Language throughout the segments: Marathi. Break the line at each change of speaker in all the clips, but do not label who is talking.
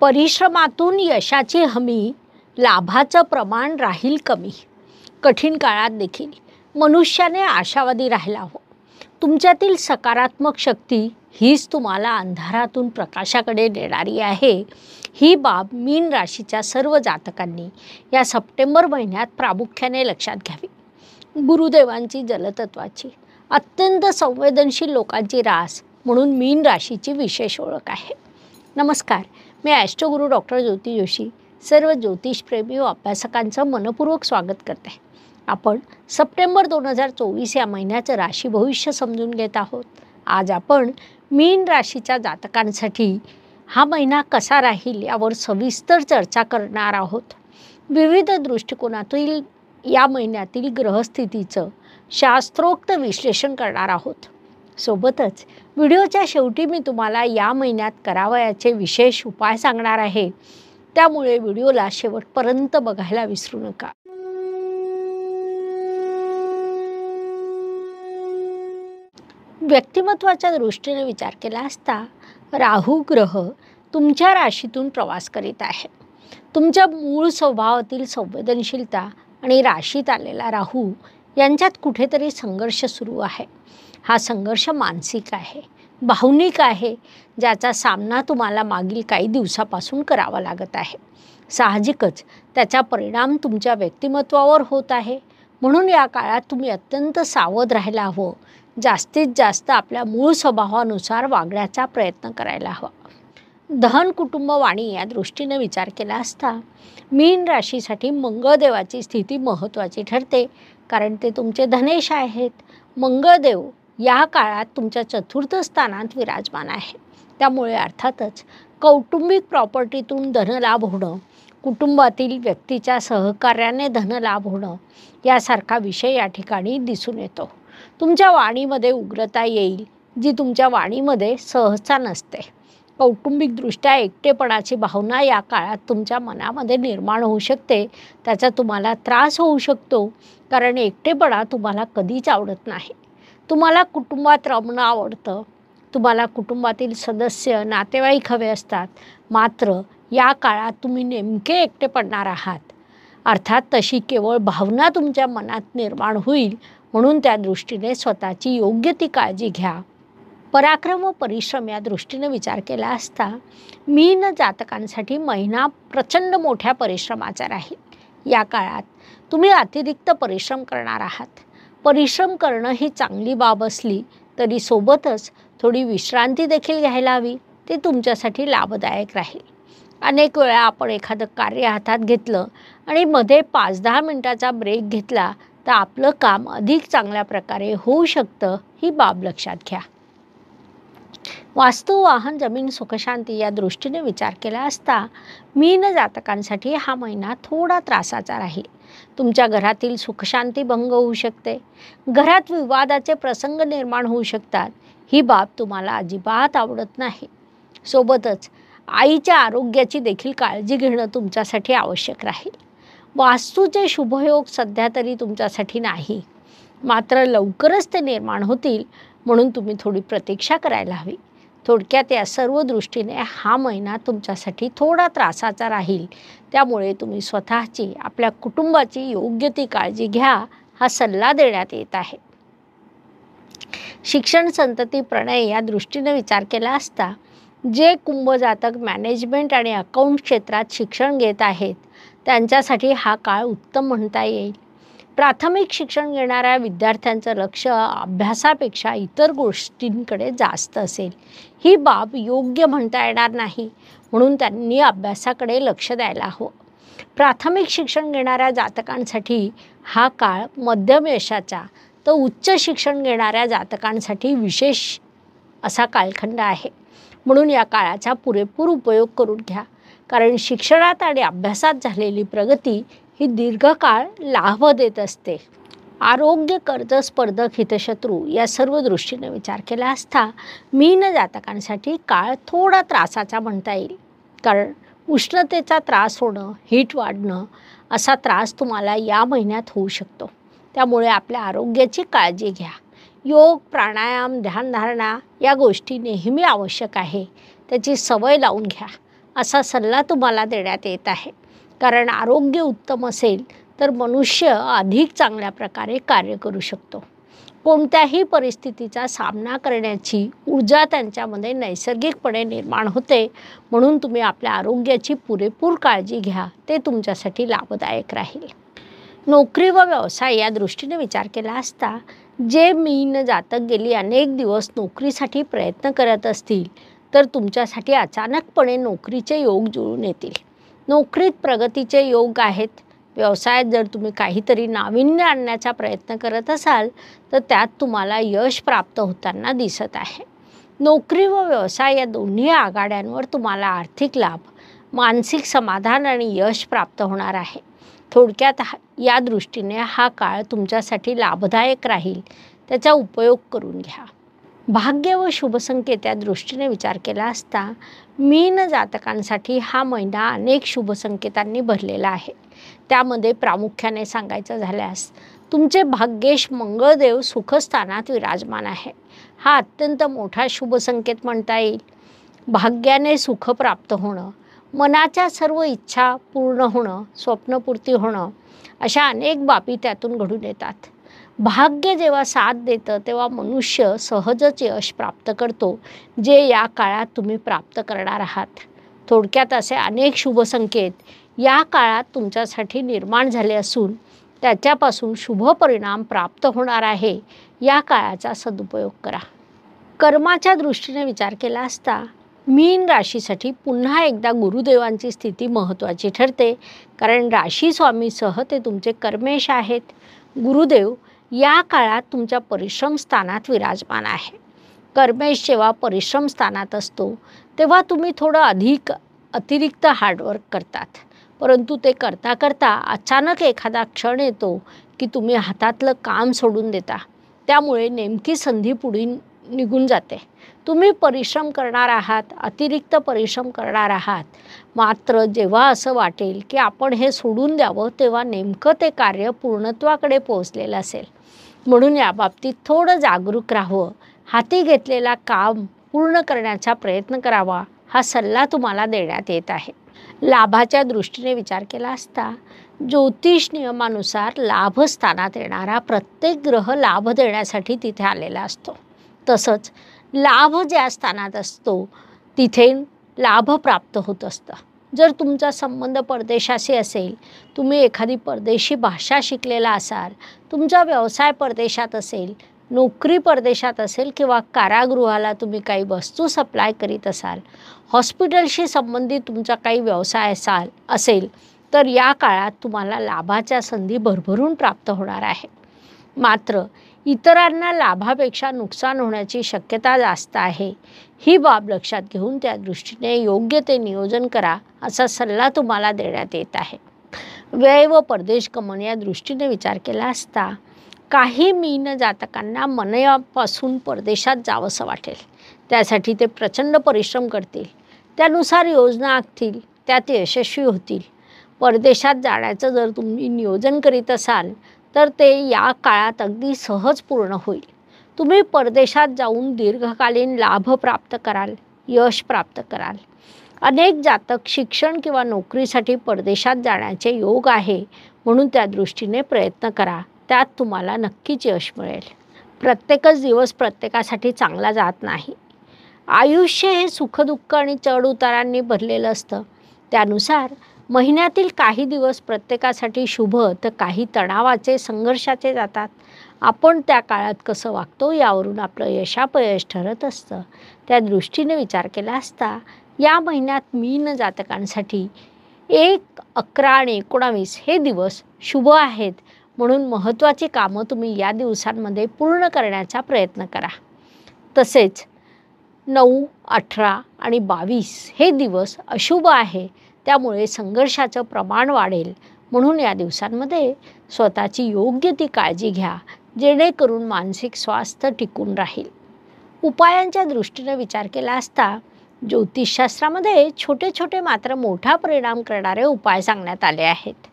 परिश्रमातून यशाची हमी, लाभाचं प्रमाण राहील कमी. कठीण काळात देखील मनुष्याने आशावादी राहायला हवं. तुमच्यातील सकारात्मक शक्ती हीच तुम्हाला अंधारातून प्रकाशाकडे नेणारी आहे. ही बाब मीन राशीच्या सर्व जातकांनी या सप्टेंबर महिन्यात प्रामुख्याने लक्षात घ्यावी. गुरुदेवांची जलतत्वाची अत्यंत संवेदनशील लोकांची रास म्हणून मीन राशीची विशेष ओळख आहे. नमस्कार, मी ॲस्ट्रोगुरू डॉक्टर ज्योती जोशी सर्व ज्योतिषप्रेमी व अभ्यासकांचं मनपूर्वक स्वागत करते. आपण सप्टेंबर 2024 या महिन्याचं राशी भविष्य समजून घेत आहोत. आज आपण मीन राशीच्या जातकांसाठी हा महिना कसा राहील यावर सविस्तर चर्चा करणार आहोत. विविध दृष्टिकोनातील या महिन्यातील ग्रहस्थितीचं शास्त्रोक्त विश्लेषण करणार आहोत. सोबतच व्हिडिओच्या शेवटी मी तुम्हाला या महिन्यात करावयाचे विशेष उपाय सांगणार आहे. त्यामुळे व्हिडिओला शेवटपर्यंत बघायला विसरू नका. व्यक्तिमत्वाच्या दृष्टीने विचार केला असता राहू ग्रह तुमच्या राशीतून प्रवास करीत आहे. तुमच्या मूळ स्वभावातील संवेदनशीलता आणि राशीत आलेला राहू यांच्यात कुठेतरी संघर्ष सुरू आहे. हा संघर्ष मानसिक आहे, भावनिक आहे, ज्याचा सामना तुम्हाला मागील काही दिवसापासून करावा लागत आहे. साहजिकच त्याचा परिणाम तुमच्या व्यक्तिमत्वावर होत आहे. म्हणून या काळात तुम्ही अत्यंत सावध राहायला हवं. जास्तीत जास्त आपल्या मूळ स्वभावानुसार वागण्याचा प्रयत्न करायला हवा. धन, कुटुंब, वाणी या दृष्टीने विचार केला असता मीन राशीसाठी मंगळदेवाची स्थिती महत्त्वाची ठरते, कारण ते तुमचे धनेश आहेत. मंगळदेव या काळात तुमच्या चतुर्थ स्थानात विराजमान आहे. त्यामुळे अर्थातच कौटुंबिक प्रॉपर्टीतून धनलाभ होणं, कुटुंबातील व्यक्तीच्या सहकार्याने धनलाभ होणं यासारखा विषय या ठिकाणी दिसून येतो. तुमच्या वाणीमध्ये उग्रता येईल, जी तुमच्या वाणीमध्ये सहसा नसते. कौटुंबिकदृष्ट्या एकटेपणाची भावना या काळात तुमच्या मनामध्ये निर्माण होऊ शकते. त्याचा तुम्हाला त्रास होऊ शकतो, कारण एकटेपणा तुम्हाला कधीच आवडत नाही. तुम्हाला कुटुंबात रमणं आवडतं. तुम्हाला कुटुंबातील सदस्य, नातेवाईक हवे असतात. मात्र या काळात तुम्ही नेमके एकटे पडणार आहात. अर्थात तशी केवळ भावना तुमच्या मनात निर्माण होईल. म्हणून त्या दृष्टीने स्वतःची योग्य ती काळजी घ्या. पराक्रम व परिश्रम या दृष्टीने विचार केला असता मीन जातकांसाठी महिना प्रचंड मोठ्या परिश्रमाचा राहील. या काळात तुम्ही अतिरिक्त परिश्रम करणार आहात. परिश्रम करणं ही चांगली बाब असली तरी सोबतच थोडी विश्रांती देखील घ्यायला हवी. ते तुमच्यासाठी लाभदायक राहील. अनेक वेळा आपण एखादं कार्य हातात घेतलं आणि मध्ये 5-10 मिनिटाचा ब्रेक घेतला तर आपलं काम अधिक चांगल्या प्रकारे होऊ शकतं. ही बाब लक्षात घ्या. वास्तू, वाहन, जमीन, सुखशांती या दृष्टीने विचार केला असता मीन जातकांसाठी हा महिना थोडा त्रासाचा राहील. तुमच्या घरातील सुखशांती भंग होऊ शकते. घरात विवादाचे प्रसंग निर्माण होऊ शकतात. ही बाब तुम्हाला अजिबात आवडत नाही. सोबतच आईच्या आरोग्याची देखील काळजी घेणं तुमच्यासाठी आवश्यक राहील. वास्तूचे शुभयोग सध्या तरी तुमच्यासाठी नाही, मात्र लवकरच ते निर्माण होतील. म्हणून तुम्ही थोडी प्रतीक्षा करायला हवी. थोडक्यात या सर्व दृष्टीने हा महिना तुमच्यासाठी थोडा त्रासाचा राहील. त्यामुळे तुम्ही स्वतःची, आपल्या कुटुंबाची योग्य ती काळजी घ्या, हा सल्ला देण्यात येत आहे. शिक्षण, संतती, प्रणय या दृष्टीने विचार केला असता जे कुंभ जातक मॅनेजमेंट आणि अकाउंट क्षेत्रात शिक्षण घेत आहेत त्यांच्यासाठी हा काळ उत्तम म्हणता येईल. प्राथमिक शिक्षण घेणाऱ्या विद्यार्थ्यांचं लक्ष अभ्यासापेक्षा इतर गोष्टींकडे जास्त असेल. ही बाब योग्य म्हणता येणार नाही. म्हणून त्यांनी अभ्यासाकडे लक्ष द्यायला हवं. प्राथमिक शिक्षण घेणाऱ्या जातकांसाठी हा काळ मध्यम यशाचा, तर उच्च शिक्षण घेणाऱ्या जातकांसाठी विशेष असा कालखंड आहे. म्हणून या काळाचा पुरेपूर उपयोग करून घ्या, कारण शिक्षणात आणि अभ्यासात झालेली प्रगती ही दीर्घकाळ लाभ देत असते. आरोग्य, कर्ज, स्पर्धक, हितशत्रू या सर्व दृष्टीने विचार केला असता मीन जातकांसाठी काळ थोडा त्रासाचा म्हणता येईल. कारण उष्णतेचा त्रास होणं, हीट वाढणं असा त्रास तुम्हाला या महिन्यात होऊ शकतो. त्यामुळे आपल्या आरोग्याची काळजी घ्या. योग, प्राणायाम, ध्यानधारणा या गोष्टी नेहमी आवश्यक आहे. त्याची सवय लावून घ्या. असा सल्ला तुम्हाला देण्यात येत आहे. कारण आरोग्य उत्तम असेल तर मनुष्य अधिक चांगल्या प्रकारे कार्य करू शकतो. कोणत्याही परिस्थितीचा सामना करण्याची ऊर्जा त्यांच्यामध्ये नैसर्गिकपणे निर्माण होते. म्हणून तुम्ही आपल्या आरोग्याची पुरेपूर काळजी घ्या, ते तुमच्यासाठी लाभदायक राहील. नोकरी व व्यवसाय या दृष्टीने विचार केला असता जे मीन जातक गेली अनेक दिवस नोकरीसाठी प्रयत्न करत असतील तर तुमच्यासाठी अचानकपणे नोकरीचे योग जुळून येतील. नोकरीत प्रगतीचे योग आहेत. व्यवसायात जर तुम्ही काहीतरी नाविन्य आणण्याचा प्रयत्न करत असाल तर त्यात तुम्हाला यश प्राप्त होताना दिसत आहे. नोकरी व व्यवसाय या दोन्ही आघाड्यांवर तुम्हाला आर्थिक लाभ, मानसिक समाधान आणि यश प्राप्त होणार आहे. थोडक्यात या दृष्टीने हा काळ तुमच्यासाठी लाभदायक राहील. त्याचा उपयोग करून घ्या. भाग्य व शुभसंकेत या दृष्टीने विचार केला असता मीन जातकांसाठी हा महिना अनेक शुभसंकेतांनी भरलेला आहे. त्यामध्ये प्रामुख्याने सांगायचं झाल्यास तुमचे भाग्येश मंगळदेव सुखस्थानात विराजमान आहे. हा अत्यंत मोठा शुभसंकेत म्हणता येईल. भाग्याने सुख प्राप्त होणं, मनाच्या सर्व इच्छा पूर्ण होणं, स्वप्नपूर्ती होणं अशा अनेक बाबी त्यातून घडून येतात. भाग्य जेव्हा साथ देतं तेव्हा मनुष्य सहजच यश प्राप्त करतो, जे या काळात तुम्ही प्राप्त करणार आहात. थोडक्यात असे अनेक शुभसंकेत या काळात तुमच्यासाठी निर्माण झाले असून त्याच्यापासून शुभ परिणाम प्राप्त होणार आहे. या काळाचा सदुपयोग करा. कर्माच्या दृष्टीने विचार केला असता मीन राशीसाठी पुन्हा एकदा गुरुदेवांची स्थिती महत्त्वाची ठरते. कारण राशी स्वामीसह ते तुमचे कर्मेश आहेत. गुरुदेव या काळात तुमच्या परिश्रम स्थानात विराजमान आहे. कर्मेश जेव्हा परिश्रम स्थानात असतो तेव्हा तुम्ही थोडं अतिरिक्त हार्डवर्क करतात. परंतु ते करता करता अचानक एखादा क्षण येतो की तुम्ही हातातलं काम सोडून देता. त्यामुळे नेमकी संधी पुढे निघून जाते. तुम्ही परिश्रम करणार आहात, अतिरिक्त परिश्रम करणार आहात. मात्र जेव्हा असं वाटेल की आपण हे सोडून द्यावं तेव्हा नेमकं ते कार्य पूर्णत्वाकडे पोहोचलेलं असेल. म्हणून याबाबतीत थोडं जागरूक राहावं. हाती घेतलेला काम पूर्ण करण्याचा प्रयत्न करावा, हा सल्ला तुम्हाला देण्यात येत आहे. लाभाच्या दृष्टीने विचार केला असता ज्योतिष नियमानुसार लाभ स्थानात येणारा प्रत्येक ग्रह लाभ देण्यासाठी तिथे आलेला असतो. तसंच लाभ ज्या स्थानात असतो तिथे लाभ प्राप्त होत असतं. जर तुमचा संबंध परदेशाशी असेल, तुम्ही एखादी परदेशी भाषा शिकलेला असाल, तुमचा व्यवसाय परदेशात असेल, नोकरी परदेशात असेल किंवा कारागृहाला तुम्ही काही वस्तू सप्लाय करीत असाल, हॉस्पिटलशी संबंधित तुमचा काही व्यवसाय असेल तर या काळात तुम्हाला लाभाच्या संधी भरभरून प्राप्त होणार आहे. मात्र इतरांना लाभापेक्षा नुकसान होण्याची शक्यता जास्त आहे. ही बाब लक्षात घेऊन त्या दृष्टीने योग्य ते नियोजन करा, असा सल्ला तुम्हाला देण्यात येत आहे. व्यय व परदेश गमन या दृष्टीने विचार केला असता काही मीन जातकांना मनापासून परदेशात जावंसं वाटेल. त्यासाठी ते प्रचंड परिश्रम करतील. त्यानुसार योजना आखतील, त्यात यशस्वी होतील. परदेशात जाण्याचं जर तुम्ही नियोजन करीत असाल तर ते या काळात अगदी सहज पूर्ण होईल. तुम्ही परदेशात जाऊन दीर्घकालीन लाभ प्राप्त कराल, यश प्राप्त कराल. अनेक जातक शिक्षण किंवा नोकरीसाठी परदेशात जाण्याचे योग आहे. म्हणून त्या दृष्टीने प्रयत्न करा, त्यात तुम्हाला नक्कीच यश मिळेल. प्रत्येकच दिवस प्रत्येकासाठी चांगला जात नाही. आयुष्य हे सुखदुःख आणि चढउतारांनी भरलेलं असतं. त्यानुसार महिन्यातील काही दिवस प्रत्येकासाठी शुभ तर काही तणावाचे, संघर्षाचे जातात. आपण त्या काळात कसं वागतो यावरून आपलं यशापयश ठरत असतं. त्या दृष्टीने विचार केला असता या महिन्यात मीन जातकांसाठी 1, 11 आणि 19 हे दिवस शुभ आहेत. म्हणून महत्त्वाची कामं तुम्ही या दिवसांमध्ये पूर्ण करण्याचा प्रयत्न करा. तसेच 9, 18 आणि 22 हे दिवस अशुभ आहे. त्यामुळे संघर्षाचं प्रमाण वाढेल. म्हणून या दिवसांमध्ये स्वतःची योग्य ती काळजी घ्या, जेणेकरून मानसिक स्वास्थ्य टिकून राहील. उपायांच्या दृष्टीने विचार केला असता ज्योतिषशास्त्रामध्ये छोटे छोटे मात्र मोठा परिणाम करणारे उपाय सांगण्यात आले आहेत.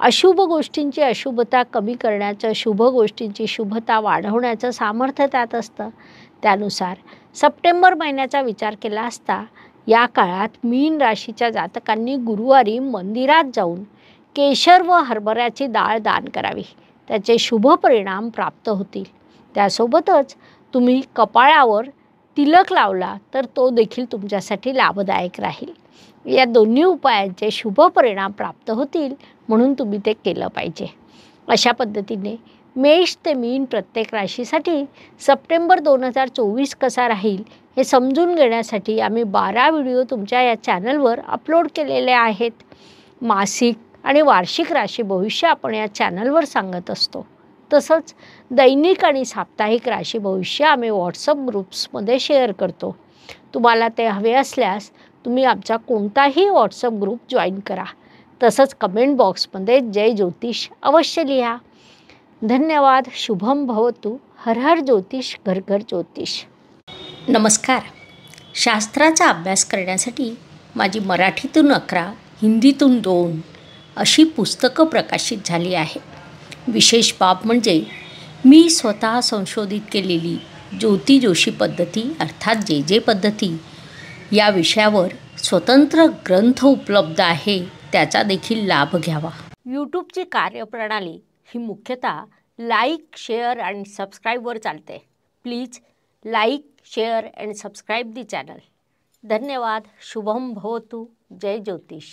अशुभ गोष्टींची अशुभता कमी करण्याचं, शुभ गोष्टींची शुभता वाढवण्याचं सामर्थ्य त्यात असतं. त्यानुसार सप्टेंबर महिन्याचा विचार केला असता या काळात मीन राशीच्या जातकांनी गुरुवारी मंदिरात जाऊन केशर व हरभऱ्याची डाळ दान करावी. त्याचे शुभ परिणाम प्राप्त होतील. त्यासोबतच तुम्ही कपाळावर तिलक लावला तर तो देखील तुमच्यासाठी लाभदायक राहील. या दोन्ही उपायांचे शुभ परिणाम प्राप्त होतील म्हणून तुम्ही ते केलं पाहिजे. अशा पद्धतीने मेष ते मीन प्रत्येक राशीसाठी सप्टेंबर 2024 कसा राहील हे समजून घेण्यासाठी आम्ही 12 व्हिडिओ तुमच्या या चॅनलवर अपलोड केलेले आहेत. मासिक आणि वार्षिक राशी भविष्य आपण या चॅनलवर सांगत असतो. तसंच दैनिक आणि साप्ताहिक राशी भविष्य आम्ही व्हॉट्सअप ग्रुप्समध्ये शेअर करतो. तुम्हाला ते हवे असल्यास तुम्ही आमचा कोणताही व्हॉट्सअप ग्रुप जॉईन करा. तसंच कमेंट बॉक्समध्ये जय ज्योतिष अवश्य लिहा. धन्यवाद. शुभम भवतु. हर हर ज्योतिष, घर घर ज्योतिष. नमस्कार. शास्त्राचा अभ्यास करण्यासाठी माझी मराठीतून 11, हिंदीतून 2 अशी पुस्तकं प्रकाशित झाली आहे. विशेष बाब म्हणजे मी स्वतः संशोधित केलेली ज्योती जोशी पद्धती अर्थात जे पद्धती या विषयावर स्वतंत्र ग्रंथ उपलब्ध आहे. त्याचा देखील लाभ घ्यावा. यूट्यूबची कार्यप्रणाली ही मुख्यतः लाईक, शेअर आणि सबस्क्राईबवर चालते. Please like, share and subscribe the channel. धन्यवाद. शुभम भवतु. जय ज्योतिष.